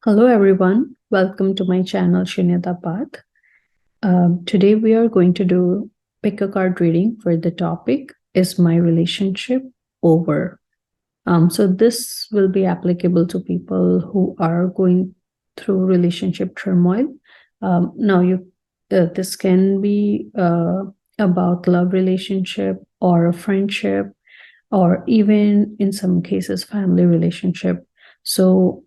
Hello everyone, welcome to my channel Shunyata Path. Today we are going to do pick a card reading for the topic is my relationship over. So this will be applicable to people who are going through relationship turmoil. This can be about love relationship or a friendship or even in some cases family relationship. So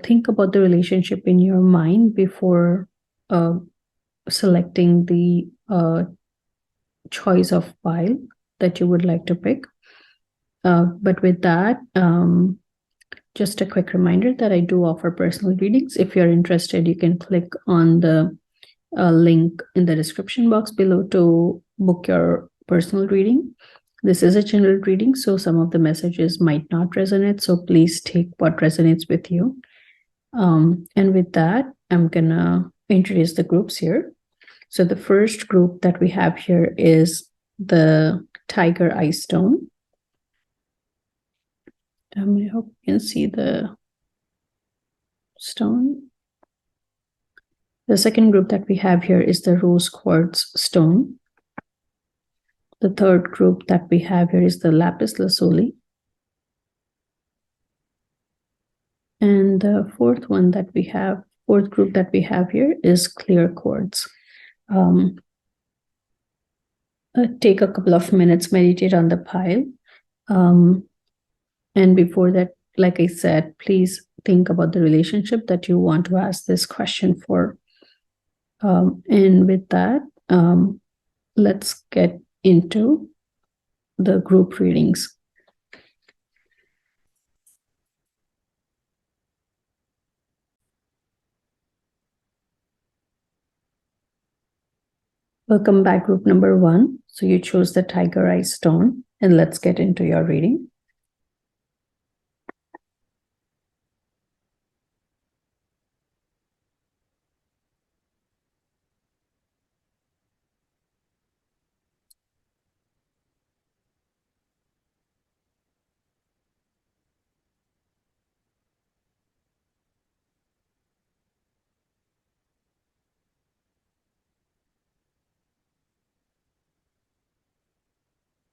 think about the relationship in your mind before uh, selecting the choice of pile that you would like to pick. But with that, just a quick reminder that I do offer personal readings. If you're interested, you can click on the link in the description box below to book your personal reading. This is a general reading, so some of the messages might not resonate. So please take what resonates with you. And with that, I'm gonna introduce the groups here. So the first group that we have here is the Tiger Eye Stone. I hope you can see the stone. The second group that we have here is the Rose Quartz Stone. The third group that we have here is the Lapis Lazuli. And the fourth group that we have here is Clear Quartz. Take a couple of minutes, meditate on the pile. And before that, like I said, please think about the relationship that you want to ask this question for. And with that, let's get into the group readings. Welcome back, group number 1. So you chose the Tiger Eye Stone, and let's get into your reading.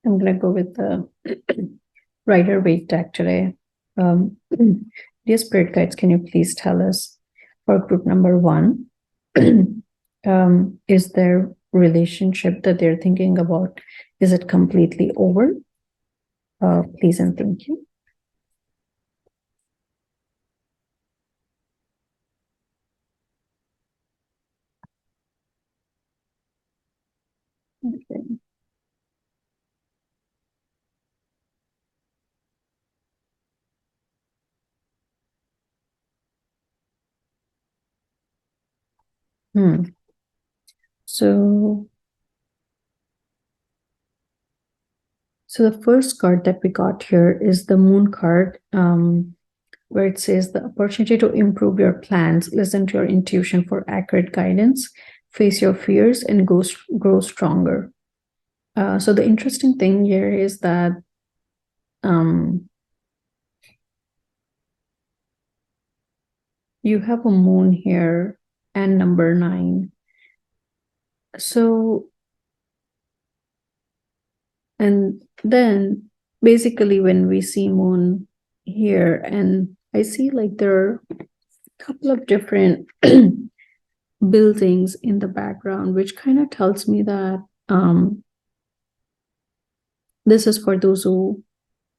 I'm going to go with the Rider Waite deck today. Dear Spirit Guides, can you please tell us for group number 1, is their relationship that they're thinking about, is it completely over? Please and thank you. Okay. So the first card that we got here is the Moon card, where it says the opportunity to improve your plans, listen to your intuition for accurate guidance, face your fears, and grow stronger. So the interesting thing here is that you have a moon here and number 9. So, and then basically when we see moon here, and I see like there are a couple of different buildings in the background, which kind of tells me that this is for those who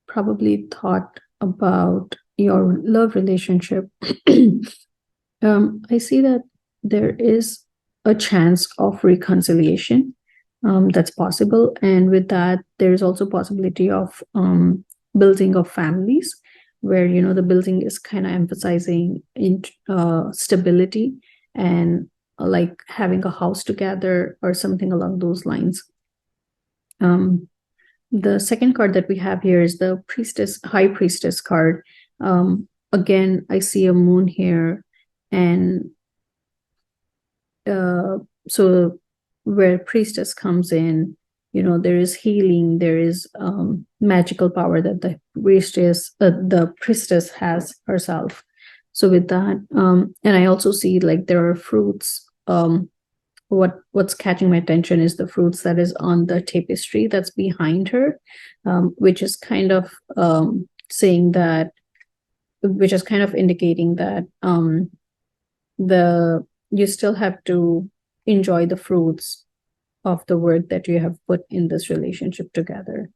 probably thought about your love relationship. I see that there is a chance of reconciliation that's possible, and with that there's also possibility of building of families, where the building is kind of emphasizing in stability and like having a house together or something along those lines. The second card that we have here is the High Priestess card. Again, I see a moon here, and so where priestess comes in, there is healing, there is magical power that the priestess has herself. So with that, and I also see like there are fruits. What's catching my attention is the fruits that is on the tapestry that's behind her, which is kind of saying that, which is kind of indicating that the you still have to enjoy the fruits of the work that you have put in this relationship together.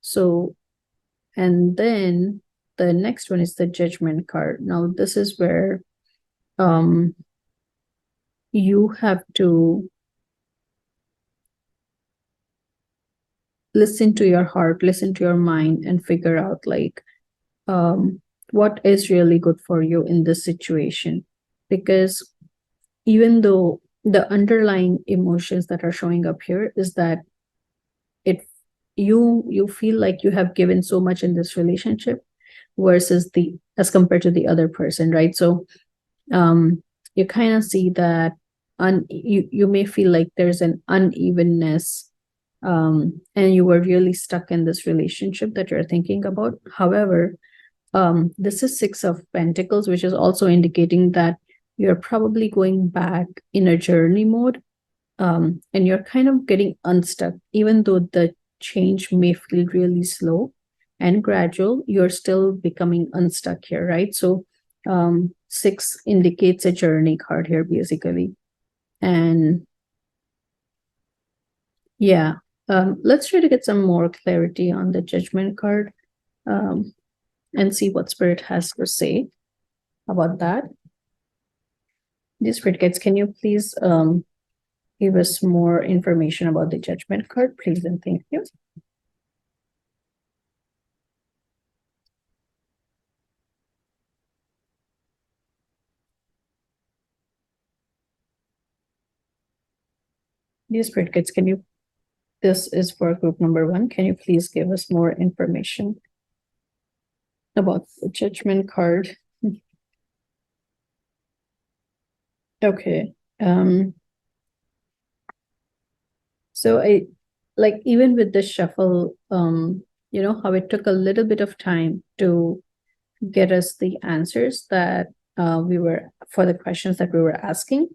So, and then the next one is the judgment card. Now, this is where um you have to listen to your heart, listen to your mind, and figure out like what is really good for you in this situation. Because even though the underlying emotions that are showing up here is that it you feel like you have given so much in this relationship versus the as compared to the other person, right? So you kind of see that you may feel like there's an unevenness, and you were really stuck in this relationship that you're thinking about. However, this is Six of Pentacles, which is also indicating that you're probably going back in a journey mode, and you're kind of getting unstuck. Even though the change may feel really slow and gradual, you're still becoming unstuck here, right? So six indicates a journey card here, basically. And yeah, let's try to get some more clarity on the Judgment card, and see what Spirit has to say about that. These Spirit guides, can you please give us more information about the Judgment card, please, and thank you. These Spirit guides, can you, this is for group number 1, can you please give us more information about the Judgment card? Okay. So I like, even with the shuffle, you know how it took a little bit of time to get us the answers that we were for the questions that we were asking.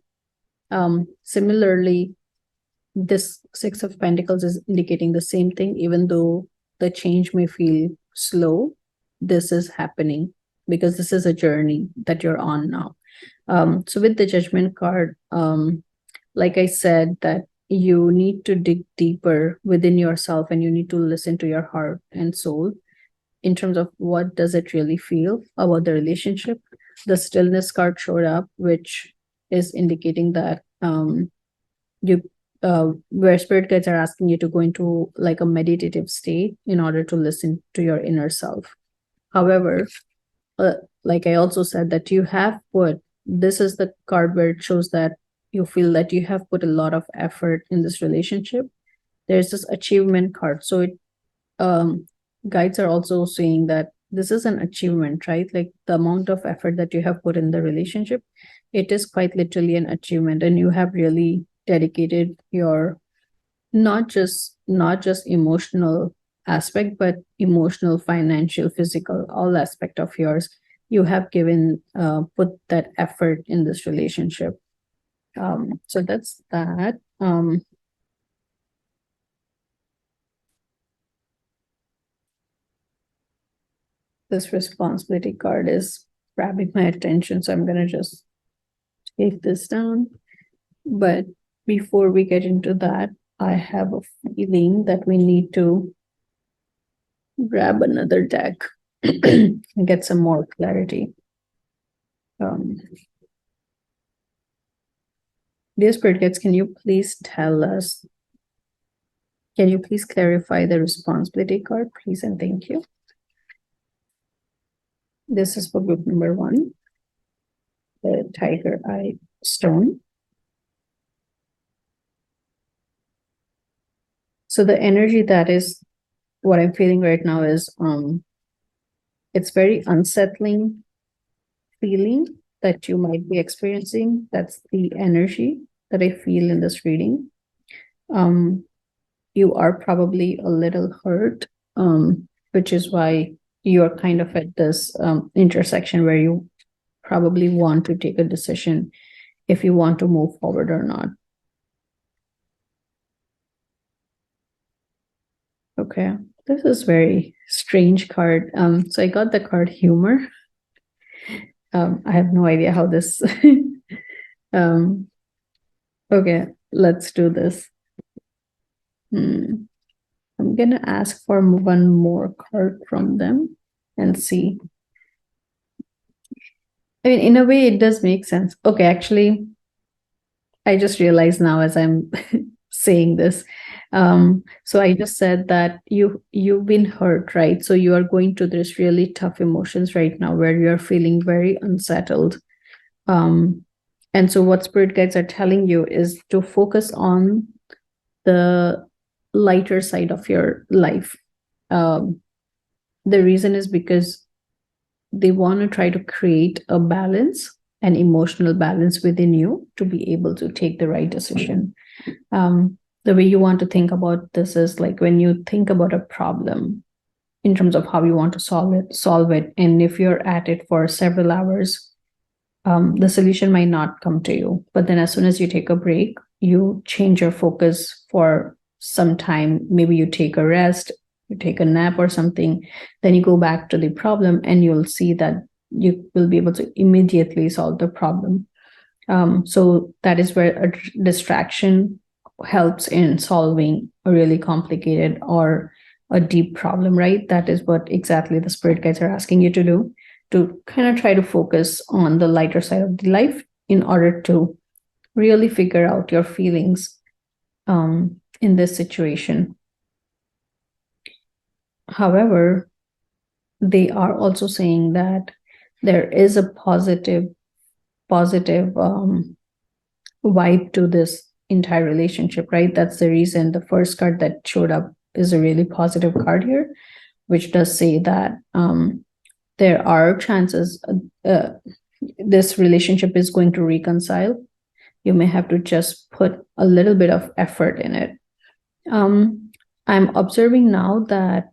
Similarly, this Six of Pentacles is indicating the same thing. Even though the change may feel slow, this is happening because this is a journey that you're on now. So with the Judgment card, like I said, that you need to dig deeper within yourself, and you need to listen to your heart and soul in terms of what does it really feel about the relationship. The Stillness card showed up, which is indicating that you where Spirit guides are asking you to go into like a meditative state in order to listen to your inner self. However, like I also said, that you have put, this is the card where it shows that you feel that you have put a lot of effort in this relationship. There's this achievement card. So it guides are also saying that this is an achievement, right? Like the amount of effort that you have put in the relationship, it is quite literally an achievement, and you have really dedicated your not just emotional aspect, but emotional, financial, physical, all aspect of yours. You have given put that effort in this relationship. So that's that. This responsibility card is grabbing my attention, so I'm gonna just take this down. But before we get into that, I have a feeling that we need to grab another deck and get some more clarity. Dear Spirit Guides, can you please tell us, can you please clarify the responsibility card, please, and thank you. This is for group number 1, the Tiger Eye Stone. So the energy that is what I'm feeling right now is it's very unsettling feeling that you might be experiencing. That's the energy that I feel in this reading. You are probably a little hurt, which is why you're kind of at this intersection where you probably want to take a decision if you want to move forward or not. Okay, this is very strange card. So I got the card humor. I have no idea how this. Okay, let's do this. I'm gonna ask for one more card from them and see. I mean, in a way, it does make sense. Okay, actually, I just realized now as I'm saying this. So I just said that you've been hurt, right? So you are going through this really tough emotions right now where you're feeling very unsettled. And so what spirit guides are telling you is to focus on the lighter side of your life. The reason is because they want to try to create a balance, an emotional balance within you to be able to take the right decision. The way you want to think about this is like when you think about a problem in terms of how you want to solve it. And if you're at it for several hours, the solution might not come to you. But then as soon as you take a break, you change your focus for some time. Maybe you take a rest, you take a nap or something, then you go back to the problem and you'll see that you will be able to immediately solve the problem. So that is where a distraction helps in solving a really complicated or a deep problem, right? That is what exactly the spirit guides are asking you to do, to kind of try to focus on the lighter side of the life in order to really figure out your feelings in this situation. However, they are also saying that there is a positive vibe to this entire relationship, right? That's the reason the first card that showed up is a really positive card here, which does say that there are chances this relationship is going to reconcile. You may have to just put a little bit of effort in it. I'm observing now that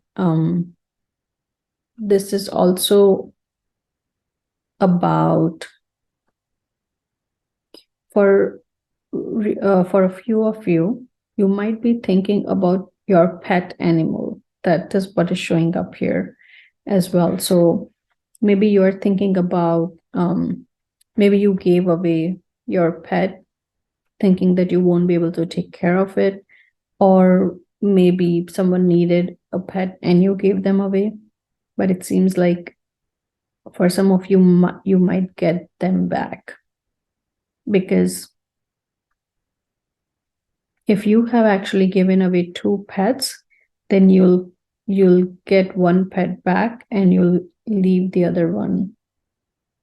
this is also about for a few of you, you might be thinking about your pet animal. That is what is showing up here as well. So maybe you're thinking about maybe you gave away your pet thinking that you won't be able to take care of it, or maybe someone needed a pet and you gave them away. But it seems like for some of you, you might get them back, because if you have actually given away 2 pets, then you'll get 1 pet back and you'll leave the other one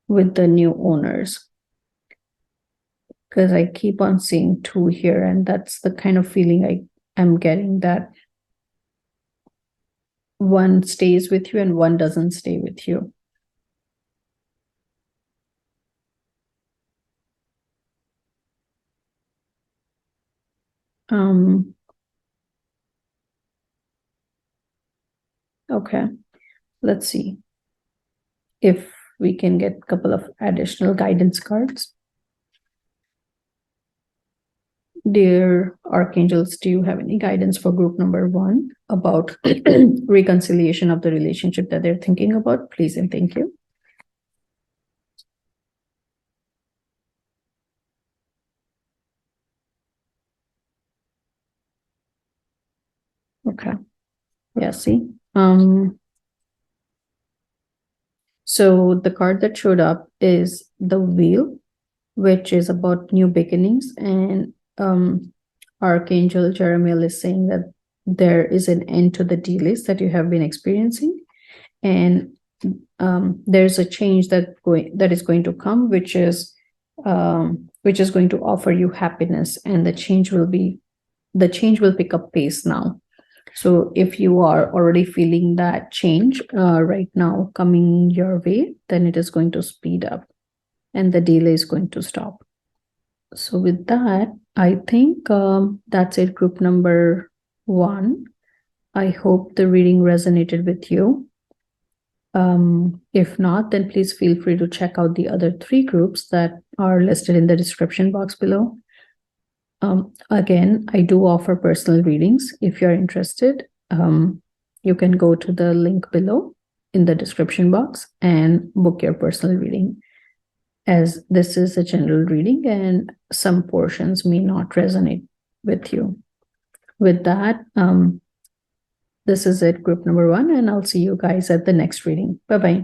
with the new owners. Because I keep on seeing 2 here, and that's the kind of feeling I'm getting, that one stays with you and one doesn't stay with you. Okay, let's see if we can get a couple of additional guidance cards. Dear archangels, do you have any guidance for group number 1 about reconciliation of the relationship that they're thinking about? Please and thank you. Okay. Yeah, see. So the card that showed up is the Wheel, which is about new beginnings, and Archangel Jeremiel is saying that there is an end to the delays that you have been experiencing, and there's a change that is going to come, which is going to offer you happiness, and the change will pick up pace now. So if you are already feeling that change right now coming your way, then it is going to speed up and the delay is going to stop. So with that, I think that's it, group number 1. I hope the reading resonated with you. If not, then please feel free to check out the other 3 groups that are listed in the description box below. Again, I do offer personal readings. If you're interested, you can go to the link below in the description box and book your personal reading, as this is a general reading and some portions may not resonate with you. With that, this is it, group number 1, and I'll see you guys at the next reading. Bye-bye.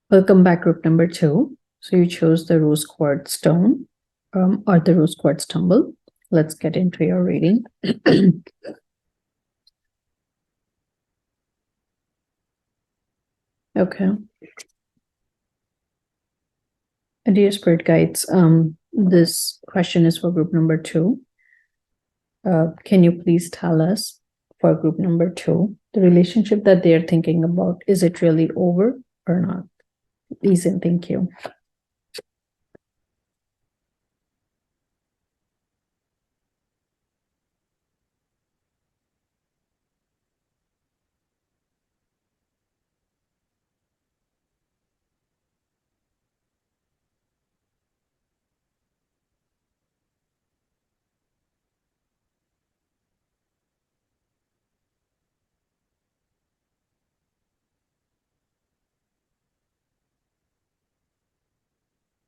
Welcome back, group number 2. So you chose the rose quartz stone or the rose quartz tumble. Let's get into your reading. Okay. Dear spirit guides, this question is for group number 2. Can you please tell us, for group number 2, the relationship that they're thinking about, is it really over or not? Please and thank you.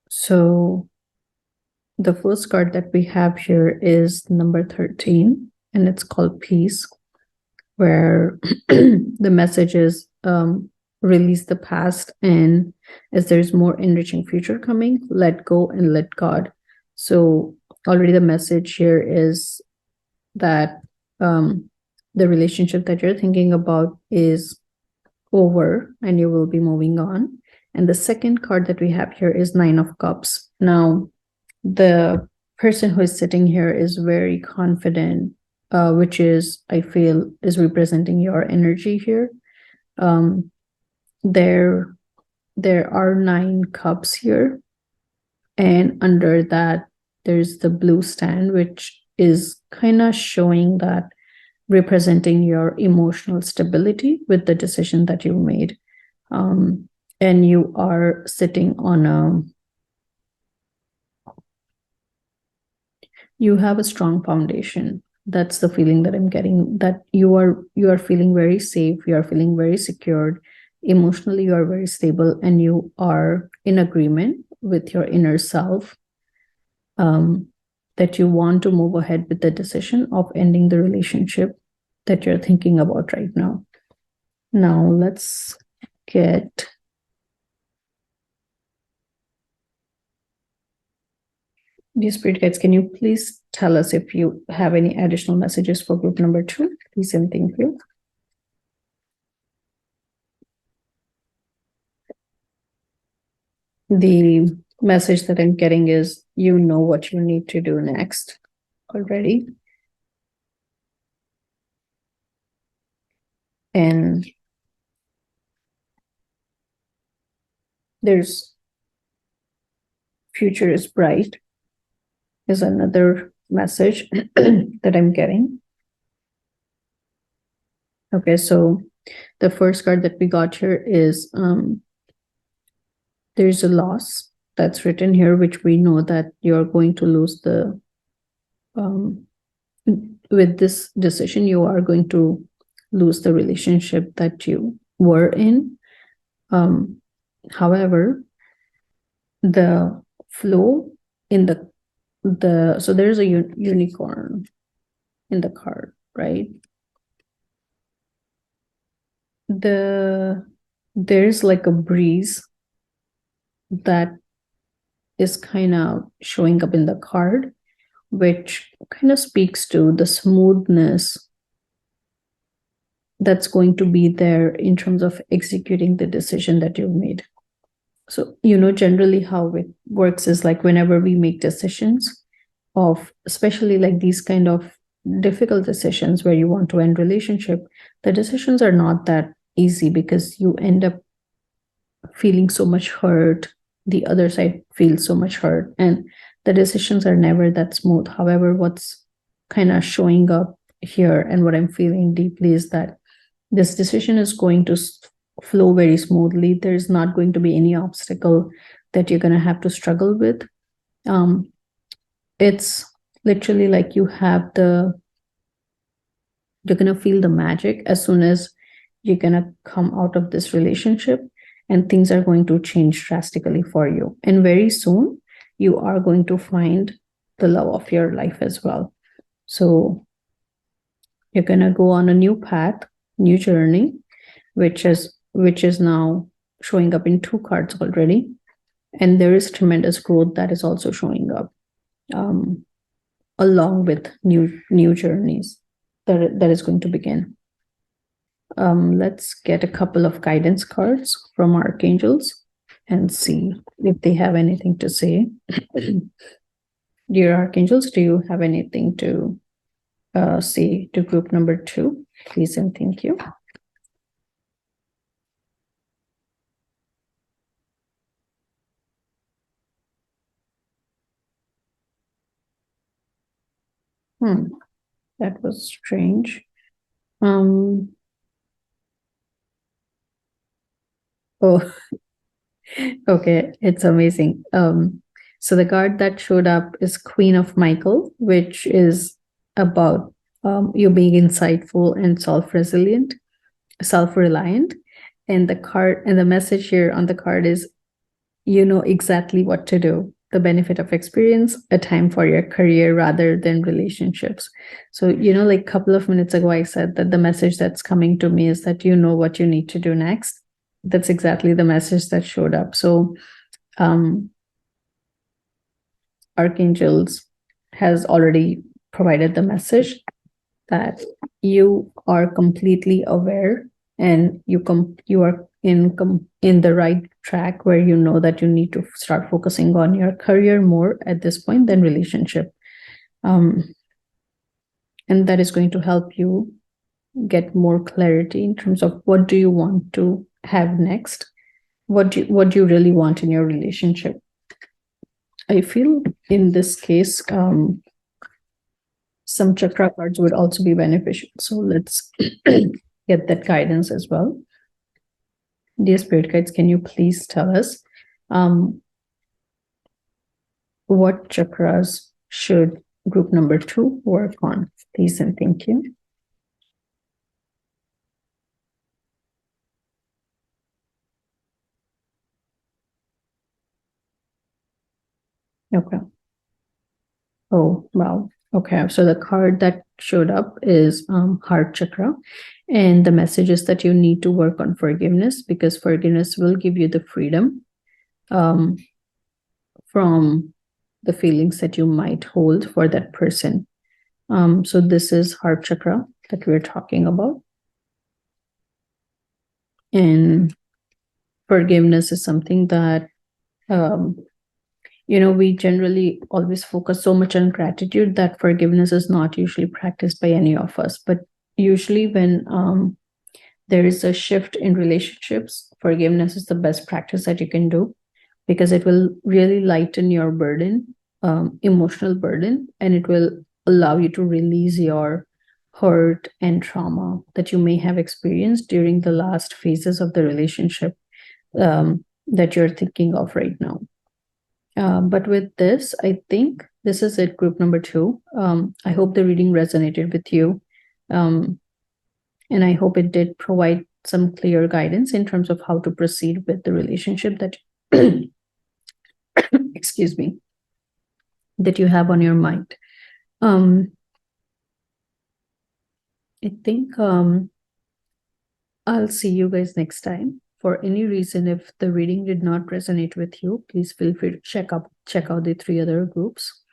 So the first card that we have here is number 13, and it's called Peace, where the message is release the past, and as there's more enriching future coming, let go and let God. So already the message here is that the relationship that you're thinking about is over and you will be moving on. And the second card that we have here is 9 of Cups. Now, the person who is sitting here is very confident, which is, I feel, is representing your energy here. There are 9 cups here, and under that there's the blue stand, which is kind of showing that, representing your emotional stability with the decision that you made. And you are sitting on you have a strong foundation. That's the feeling that I'm getting, that you are feeling very safe, you are feeling very secured. Emotionally, you are very stable, and you are in agreement with your inner self, that you want to move ahead with the decision of ending the relationship that you're thinking about right now. Now, let's get dear spirit guides, can you please tell us if you have any additional messages for group number 2? Please and thank you. The message that I'm getting is, you know what you need to do next already. And there's future is bright is another message that I'm getting. Okay, so the first card that we got here is there's a loss that's written here, which we know that you're going to lose the with this decision, you are going to lose the relationship that you were in. However, the flow in the so there's a unicorn in the card, right? There's like a breeze that is kind of showing up in the card, which kind of speaks to the smoothness that's going to be there in terms of executing the decision that you've made. So, generally how it works is like whenever we make decisions of, especially like these kind of difficult decisions where you want to end relationship, the decisions are not that easy because you end up feeling so much hurt. The other side feels so much hurt, and the decisions are never that smooth. However, what's kind of showing up here and what I'm feeling deeply is that this decision is going to flow very smoothly. There's not going to be any obstacle that you're going to have to struggle with. It's literally like you're going to feel the magic as soon as you're going to come out of this relationship, and things are going to change drastically for you. And very soon, you are going to find the love of your life as well. So you're going to go on a new path, new journey, which is now showing up in 2 cards already. And there is tremendous growth that is also showing up, along with new journeys that is going to begin. Let's get a couple of guidance cards from archangels and see if they have anything to say. Dear archangels, do you have anything to say to group number 2? Please and thank you. That was strange. Oh, okay, it's amazing. So the card that showed up is Queen of Michael, which is about you being insightful and self-reliant. And the message here on the card is, you know exactly what to do. The benefit of experience, a time for your career rather than relationships. So, like a couple of minutes ago, I said that the message that's coming to me is that you know what you need to do next. That's exactly the message that showed up. So, Archangels has already provided the message that you are completely aware, and you are in the right track where you know that you need to start focusing on your career more at this point than relationship. And that is going to help you get more clarity in terms of what do you want to have next, what do you really want in your relationship. I feel in this case, some chakra cards would also be beneficial. So let's get that guidance as well. Dear spirit guides, can you please tell us what chakras should group number 2 work on? Please and thank you. Okay. Oh, wow. Okay, so the card that showed up is heart chakra, and the message is that you need to work on forgiveness, because forgiveness will give you the freedom from the feelings that you might hold for that person. So this is heart chakra that we're talking about, and forgiveness is something that we generally always focus so much on gratitude that forgiveness is not usually practiced by any of us. But usually when there is a shift in relationships, forgiveness is the best practice that you can do, because it will really lighten your burden, emotional burden, and it will allow you to release your hurt and trauma that you may have experienced during the last phases of the relationship that you're thinking of right now. But with this, I think this is it, group number 2. I hope the reading resonated with you. And I hope it did provide some clear guidance in terms of how to proceed with the relationship that, excuse me, that you have on your mind. I think I'll see you guys next time. For any reason, if the reading did not resonate with you, please feel free to check out the 3 other groups.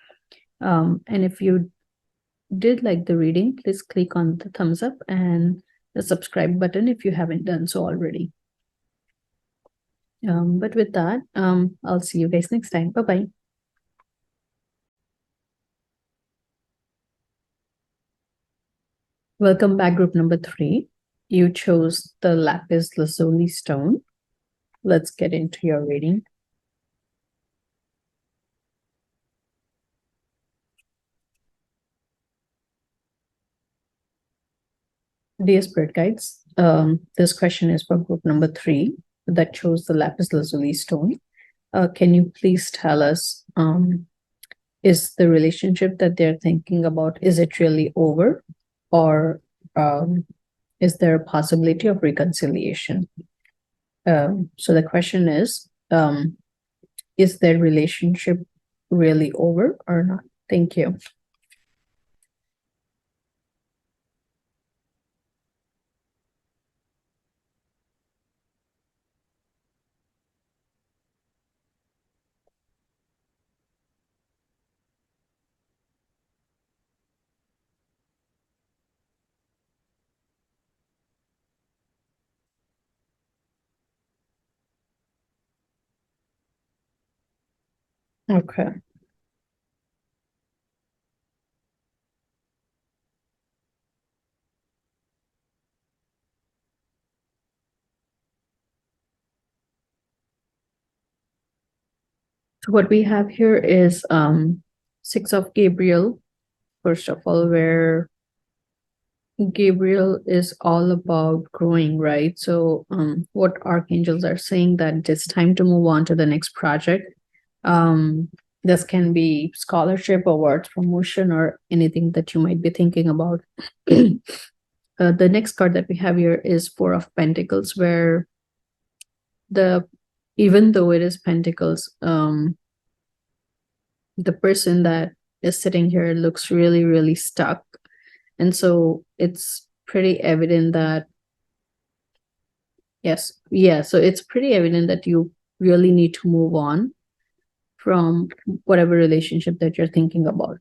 And if you did like the reading, please click on the thumbs up and the subscribe button if you haven't done so already. But with that, I'll see you guys next time. Bye-bye. Welcome back, group number 3. You chose the Lapis Lazuli stone. Let's get into your reading. Dear Spirit Guides, this question is from group number 3 that chose the Lapis Lazuli stone. Can you please tell us, is the relationship that they're thinking about, is it really over, or is there a possibility of reconciliation? So the question is their relationship really over or not? Thank you. Okay. So what we have here is 6 of Gabriel, first of all, where Gabriel is all about growing, right? So what archangels are saying that it's time to move on to the next project. This can be scholarship, awards, promotion, or anything that you might be thinking about. The next card that we have here is 4 of Pentacles, where the even though it is Pentacles, the person that is sitting here looks really, really stuck. And so it's pretty evident that, so it's pretty evident that you really need to move on from whatever relationship that you're thinking about.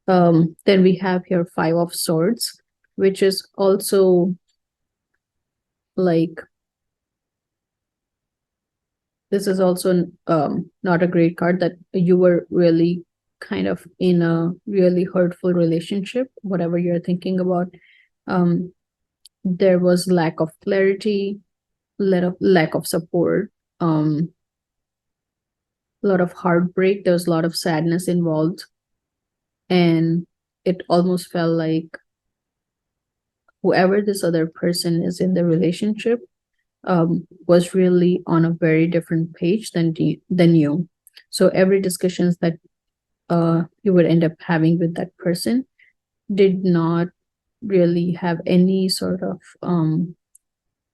Then we have here 5 of Swords, which is also like, this is also not a great card, that you were really kind of in a really hurtful relationship, whatever you're thinking about. There was lack of clarity, lack of support, a lot of heartbreak. There was a lot of sadness involved, and it almost felt like whoever this other person is in the relationship was really on a very different page than you. So every discussions that you would end up having with that person did not really have any sort of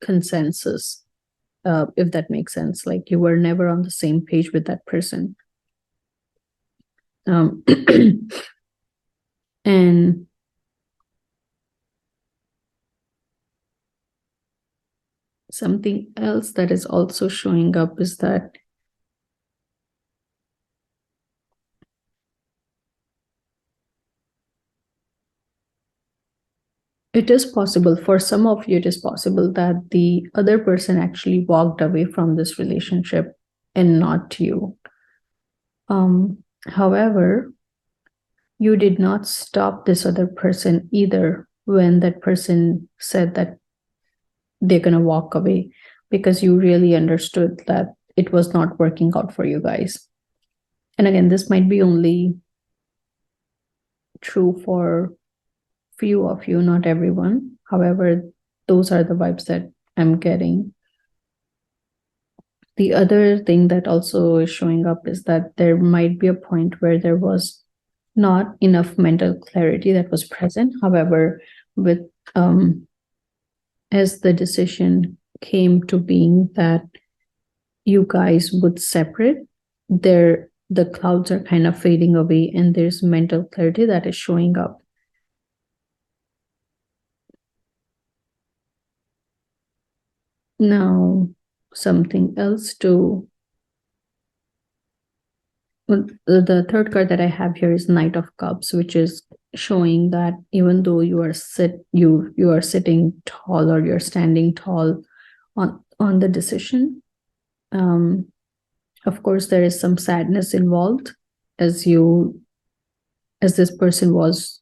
consensus, if that makes sense. Like, you were never on the same page with that person. And something else that is also showing up is that it is possible, for some of you, it is possible that the other person actually walked away from this relationship and not you. However, you did not stop this other person either when that person said that they're going to walk away, because you really understood that it was not working out for you guys. And again, this might be only true for few of you, not everyone. However, those are the vibes that I'm getting. The other thing that also is showing up is that there might be a point where there was not enough mental clarity that was present. However, with as the decision came to being that you guys would separate, the clouds are kind of fading away, and there's mental clarity that is showing up. Now, something else to, the third card that I have here is Knight of Cups, which is showing that even though you are sitting tall, or you're standing tall on the decision, of course there is some sadness involved, as this person was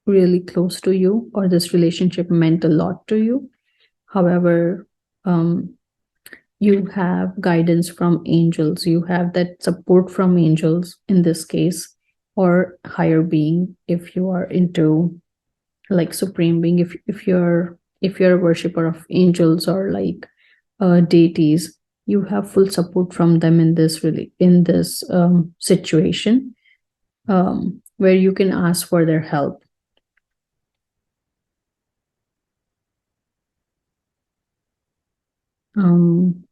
really close to you, or this relationship meant a lot to you. However, you have guidance from angels, you have that support from angels in this case, or higher being if you are into like supreme being, if you're a worshiper of angels or like deities, you have full support from them in this really in this situation, where you can ask for their help. um,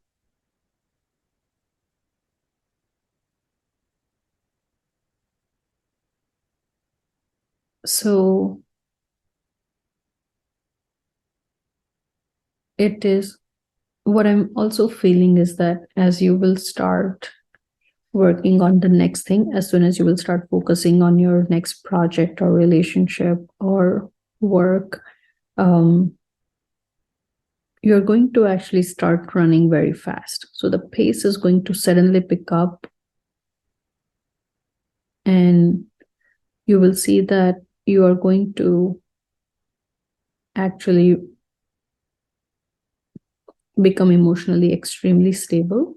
so it is, what I'm also feeling is that as you will start working on the next thing, as soon as you will start focusing on your next project or relationship or work, um, you're going to actually start running very fast. So the pace is going to suddenly pick up, and you will see that you are going to actually become emotionally extremely stable.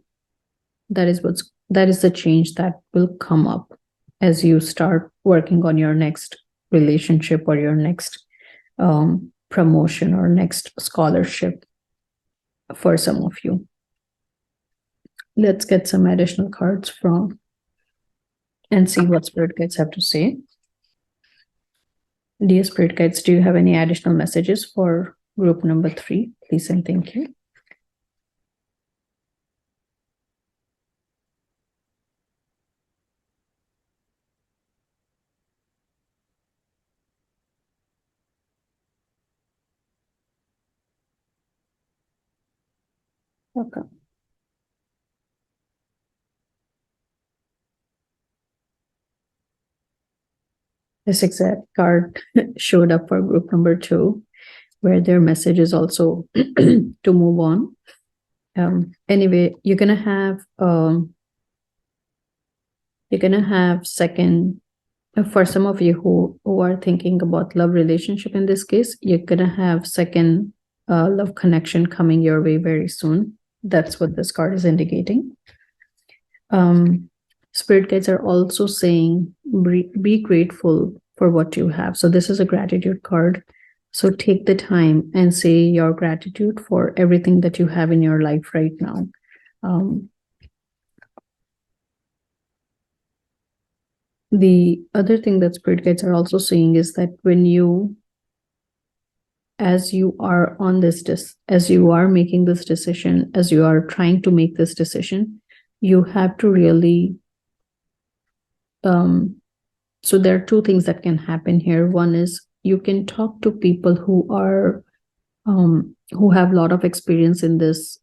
That is the change that will come up as you start working on your next relationship or your next promotion or next scholarship for some of you. Let's get some additional cards from and see what spirit guides have to say. Dear spirit guides, do you have any additional messages for group number 3? Please and thank you. Okay. This exact card showed up for group number 2, where their message is also to move on. Anyway, you're gonna have second, for some of you who are thinking about love relationship in this case, you're gonna have second love connection coming your way very soon. That's what this card is indicating. Spirit guides are also saying be grateful for what you have. So this is a gratitude card. So take the time and say your gratitude for everything that you have in your life right now. The other thing that spirit guides are also saying is that as you are on this, as you are making this decision, as you are trying to make this decision, you have to really, so there are two things that can happen here. One is you can talk to people who have a lot of experience in this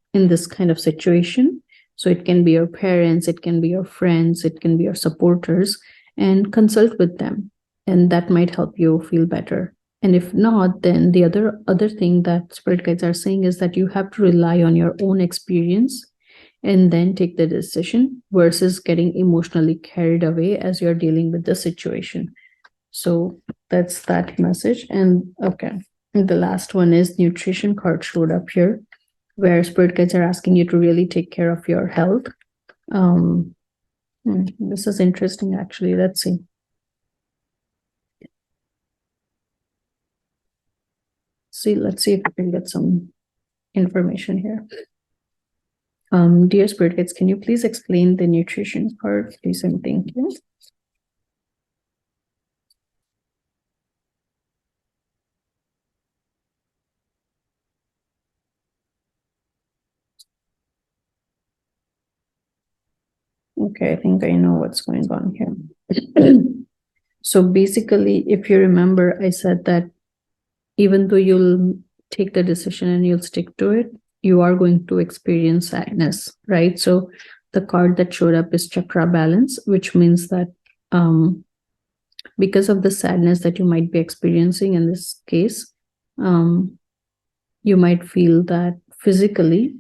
kind of situation. So it can be your parents, it can be your friends, it can be your supporters, and consult with them, and that might help you feel better. And if not, then the other thing that spirit guides are saying is that you have to rely on your own experience and then take the decision versus getting emotionally carried away as you're dealing with the situation. So that's that message. And okay, the last one is nutrition card showed up here, where spirit guides are asking you to really take care of your health. This is interesting, actually. Let's see. Let's see if we can get some information here. Dear spirit guides, can you please explain the nutrition part, please, and thank you. Okay, I think I know what's going on here. So basically, if you remember, I said that even though you'll take the decision and you'll stick to it, you are going to experience sadness, right? So the card that showed up is chakra balance, which means that because of the sadness that you might be experiencing in this case, you might feel that physically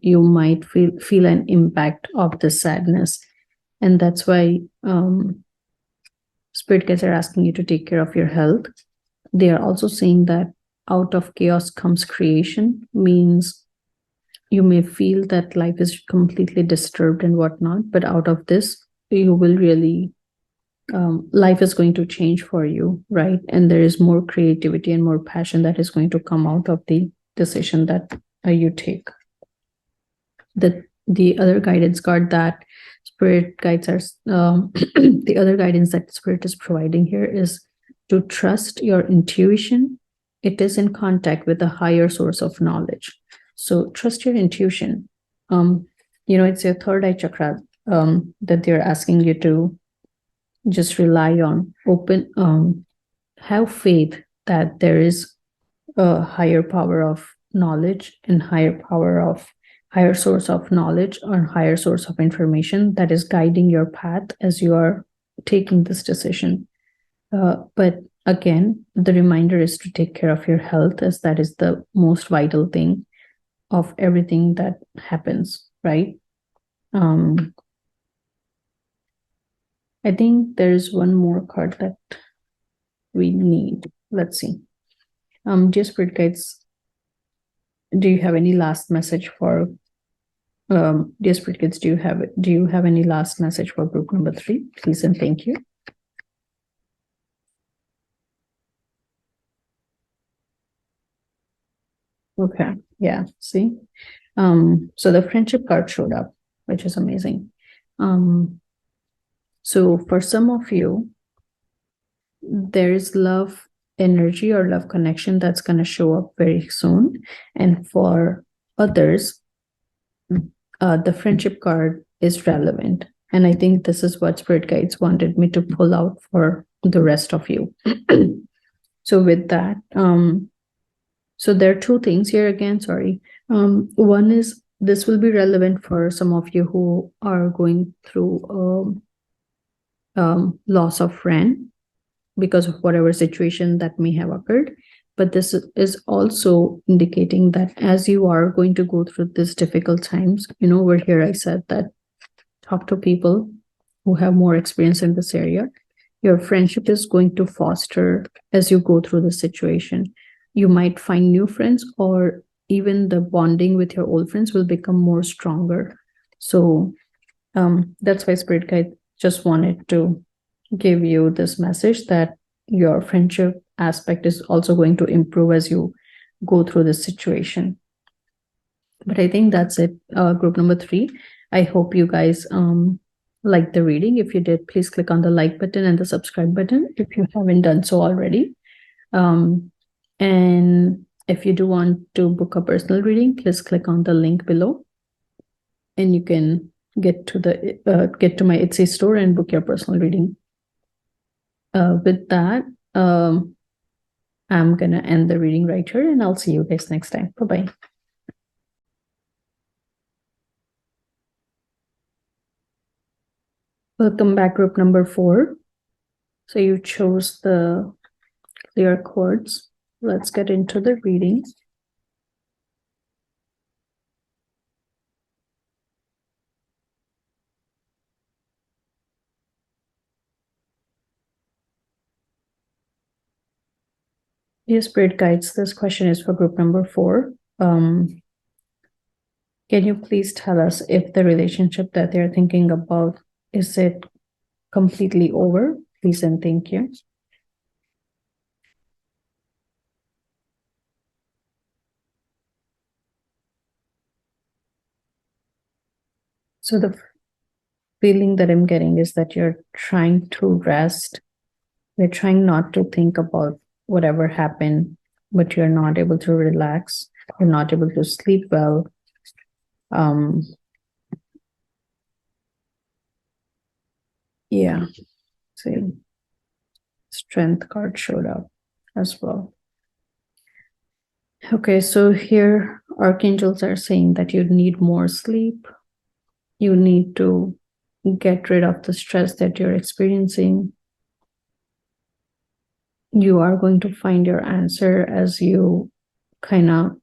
you might feel an impact of the sadness, and that's why spirit guides are asking you to take care of your health. They are also saying that out of chaos comes creation, means you may feel that life is completely disturbed and whatnot, but out of this you will really life is going to change for you, right? And there is more creativity and more passion that is going to come out of the decision that you take. The other guidance card that spirit guides are the other guidance that spirit is providing here is to trust your intuition. It is in contact with a higher source of knowledge. So trust your intuition. It's your third eye chakra that they're asking you to just rely on. Have faith that there is a higher power of knowledge and higher source of knowledge or higher source of information that is guiding your path as you are taking this decision. But again, the reminder is to take care of your health, as that is the most vital thing of everything that happens, right? I think there's one more card that we need. Let's see. Dear Spirit Guides, do you have any last message for dear Spirit Guides? Do you have any last message for group number 3? Please and thank you. Okay, yeah, see. So the friendship card showed up, which is amazing. So for some of you, there is love energy or love connection that's going to show up very soon. And for others, the friendship card is relevant. And I think this is what Spirit Guides wanted me to pull out for the rest of you. So with that, so there are two things here again, sorry. One is this will be relevant for some of you who are going through loss of friend because of whatever situation that may have occurred. But this is also indicating that as you are going to go through these difficult times, over here I said that talk to people who have more experience in this area. Your friendship is going to foster as you go through the situation. You might find new friends, or even the bonding with your old friends will become more stronger. So that's why Spirit Guide just wanted to give you this message that your friendship aspect is also going to improve as you go through this situation. But I think that's it, group number 3. I hope you guys liked the reading. If you did, please click on the like button and the subscribe button if you haven't done so already. And if you do want to book a personal reading, please click on the link below, and you can get to my Etsy store and book your personal reading. With that, I'm gonna end the reading right here, and I'll see you guys next time. Bye-bye. Welcome back, group number 4. So you chose the clear quartz. Let's get into the reading. Dear Spirit Guides, this question is for group number 4. Can you please tell us if the relationship that they're thinking about, is it completely over? Please and thank you. So the feeling that I'm getting is that you're trying to rest. You're trying not to think about whatever happened, but you're not able to relax. You're not able to sleep well. Yeah, see, strength card showed up as well. Okay, so here archangels are saying that you need more sleep. You need to get rid of the stress that you're experiencing. You are going to find your answer as you kind of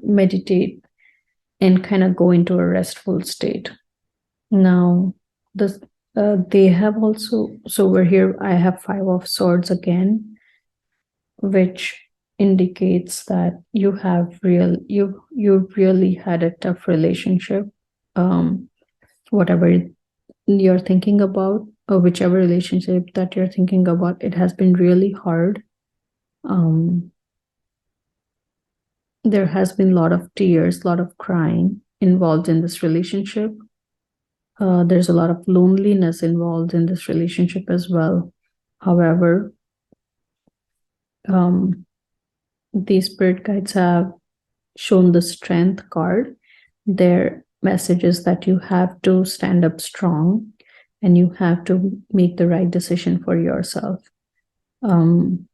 meditate and kind of go into a restful state. Now, they have also, so over here, I have 5 of swords again, which indicates that you really had a tough relationship, whatever you're thinking about, or whichever relationship that you're thinking about, it has been really hard. Um, there has been a lot of tears, a lot of crying involved in this relationship. There's a lot of loneliness involved in this relationship as well. However, um, these spirit guides have shown the strength card. Their message is that you have to stand up strong and you have to make the right decision for yourself. Um,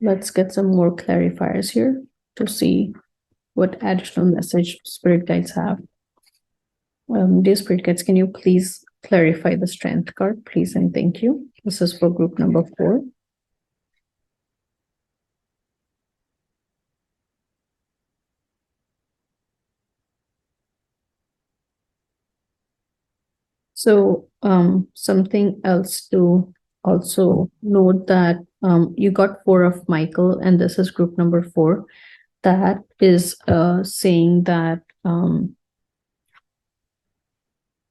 let's get some more clarifiers here to see what additional message spirit guides have. Dear spirit guides, can you please clarify the strength card, please, and thank you. This is for group number 4. So something else to also note that you got 4 of Michael, and this is group number 4. That is saying that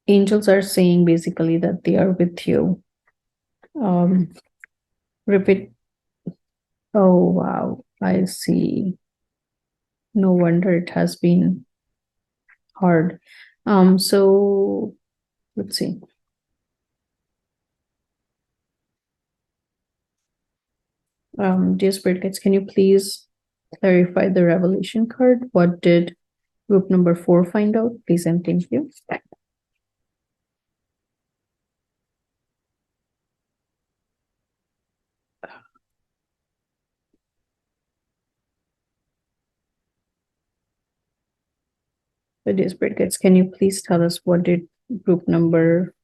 angels are saying basically that they are with you. Repeat. Oh, wow. I see. No wonder it has been hard. So let's see. Dear spirit guides, can you please clarify the revelation card? What did group number 4 find out? Please and thank you. So dear spirit guides, can you please tell us what did group number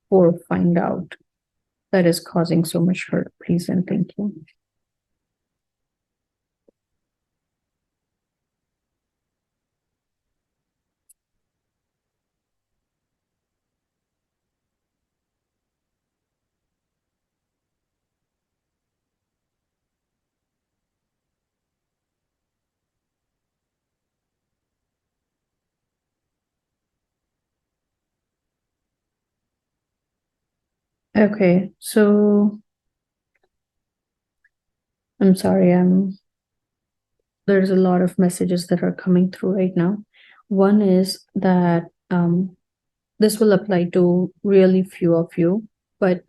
4 find out that is causing so much hurt? Please and thank you. Okay, so I'm sorry, there's a lot of messages that are coming through right now. One is that this will apply to really few of you, but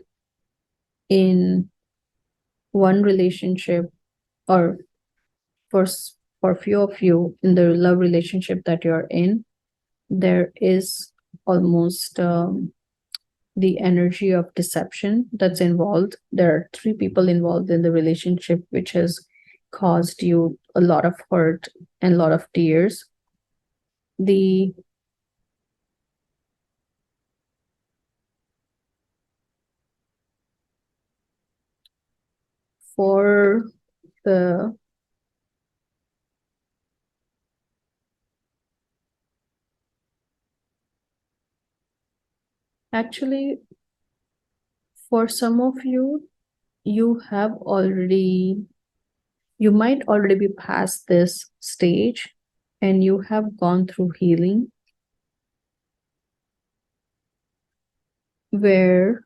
in one relationship, or for for few of you in the love relationship that you're in, there is almost the energy of deception that's involved. There are 3 people involved in the relationship, which has caused you a lot of hurt and a lot of tears. The for the actually, for some of you, you have already, you might already be past this stage and you have gone through healing where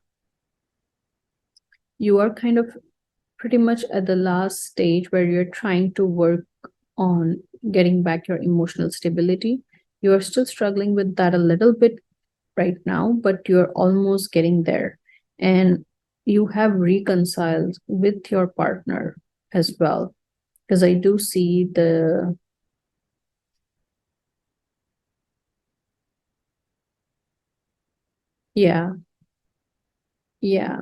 you are kind of pretty much at the last stage where you're trying to work on getting back your emotional stability. You are still struggling with that a little bit right now, but you're almost getting there. And you have reconciled with your partner as well. Because I do see the yeah, yeah.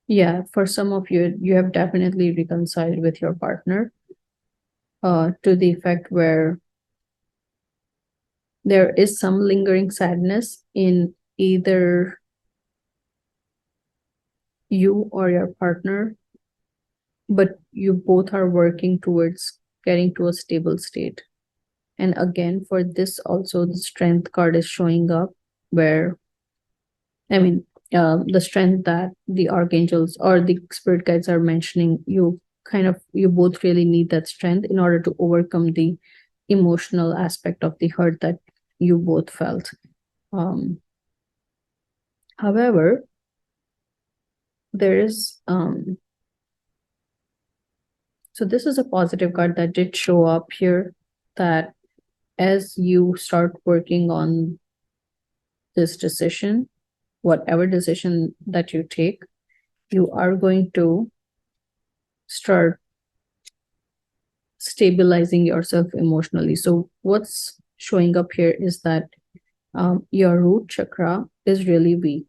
Yeah, for some of you, you have definitely reconciled with your partner, to the effect where there is some lingering sadness in either you or your partner, but you both are working towards getting to a stable state. And again, for this also, the strength card is showing up where, I mean, the strength that the archangels or the spirit guides are mentioning, you both really need that strength in order to overcome the emotional aspect of the hurt that you both felt. However, there is so this is a positive card that did show up here, that as you start working on this decision, whatever decision that you take, you are going to start stabilizing yourself emotionally. So what's showing up here is that your root chakra is really weak.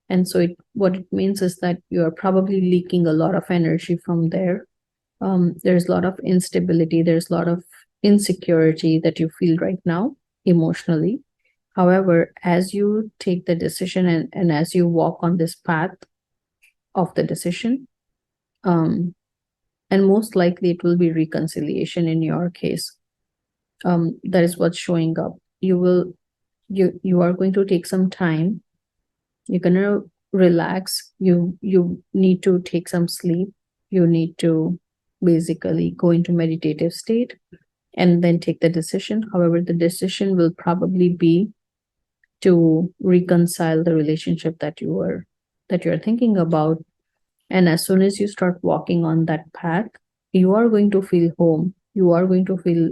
And so what it means is that you are probably leaking a lot of energy from there. There's a lot of instability, there's a lot of insecurity that you feel right now emotionally. However, as you take the decision and as you walk on this path of the decision, and most likely it will be reconciliation in your case. That is what's showing up. You are going to take some time. You're gonna relax. You need to take some sleep. You need to basically go into meditative state and then take the decision. However, the decision will probably be to reconcile the relationship that you're thinking about. And as soon as you start walking on that path, you are going to feel home. You are going to feel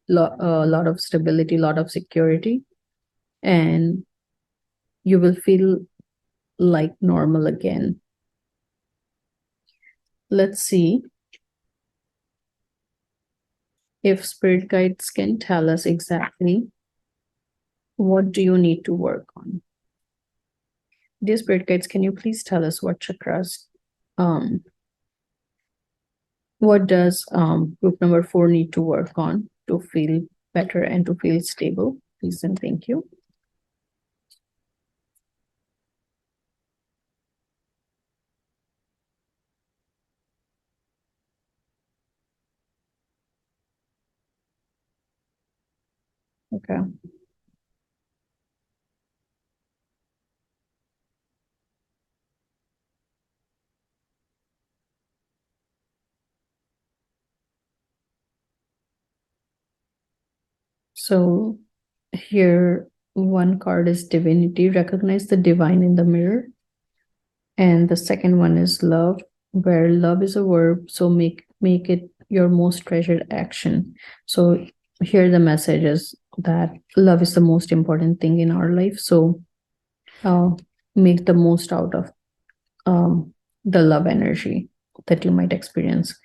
a lot of stability, a lot of security, and you will feel like normal again. Let's see if spirit guides can tell us exactly what do you need to work on. Dear spirit guides, can you please tell us what chakras, what does group number 4 need to work on to feel better and to feel stable? Please and thank you. Okay. So here, one card is divinity, recognize the divine in the mirror. And the second one is love, where love is a verb, so make it your most treasured action. So here the message is that love is the most important thing in our life. So make the most out of the love energy that you might experience.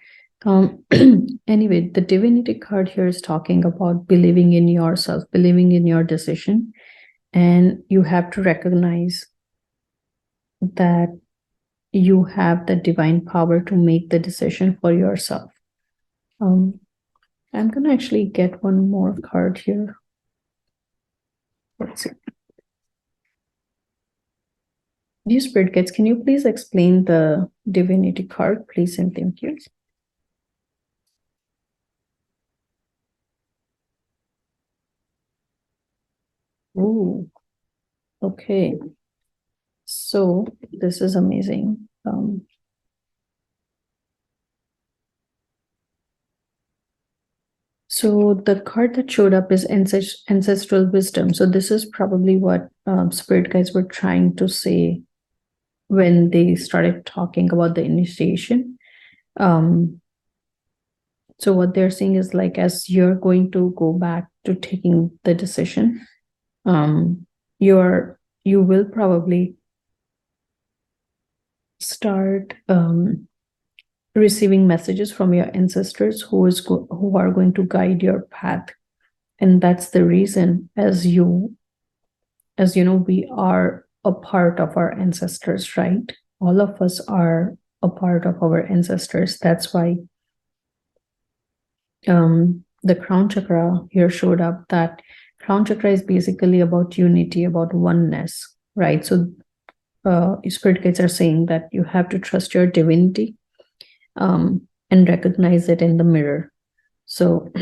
Anyway, the divinity card here is talking about believing in yourself, believing in your decision, and you have to recognize that you have the divine power to make the decision for yourself. I'm going to actually get one more card here. Let's see. Dear Spirit Guides, can you please explain the divinity card, please, and thank you. Oh, okay. So this is amazing. So the card that showed up is ancestral wisdom. So this is probably what spirit guides were trying to say when they started talking about the initiation. So what they're saying is, like, as you're going to go back to taking the decision, you will probably start receiving messages from your ancestors who are going to guide your path. And that's the reason, as you know, we are a part of our ancestors, right? All of us are a part of our ancestors. That's why the crown chakra here showed up. That crown chakra is basically about unity, about oneness, right? So spirit guides are saying that you have to trust your divinity and recognize it in the mirror. So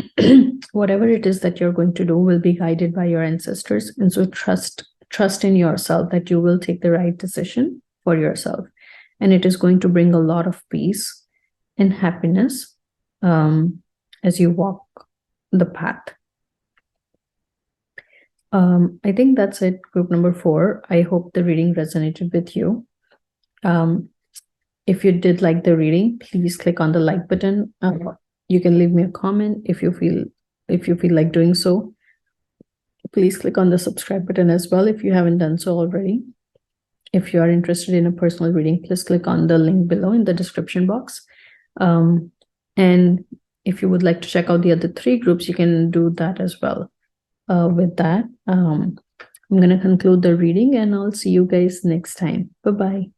whatever it is that you're going to do will be guided by your ancestors. And so trust in yourself that you will take the right decision for yourself. And it is going to bring a lot of peace and happiness as you walk the path. I think that's it, group number 4. I hope the reading resonated with you. If you did like the reading, please click on the like button. You can leave me a comment if you feel like doing so. Please click on the subscribe button as well if you haven't done so already. If you are interested in a personal reading, please click on the link below in the description box. And if you would like to check out the other 3 groups, you can do that as well. With that, I'm going to conclude the reading and I'll see you guys next time. Bye-bye.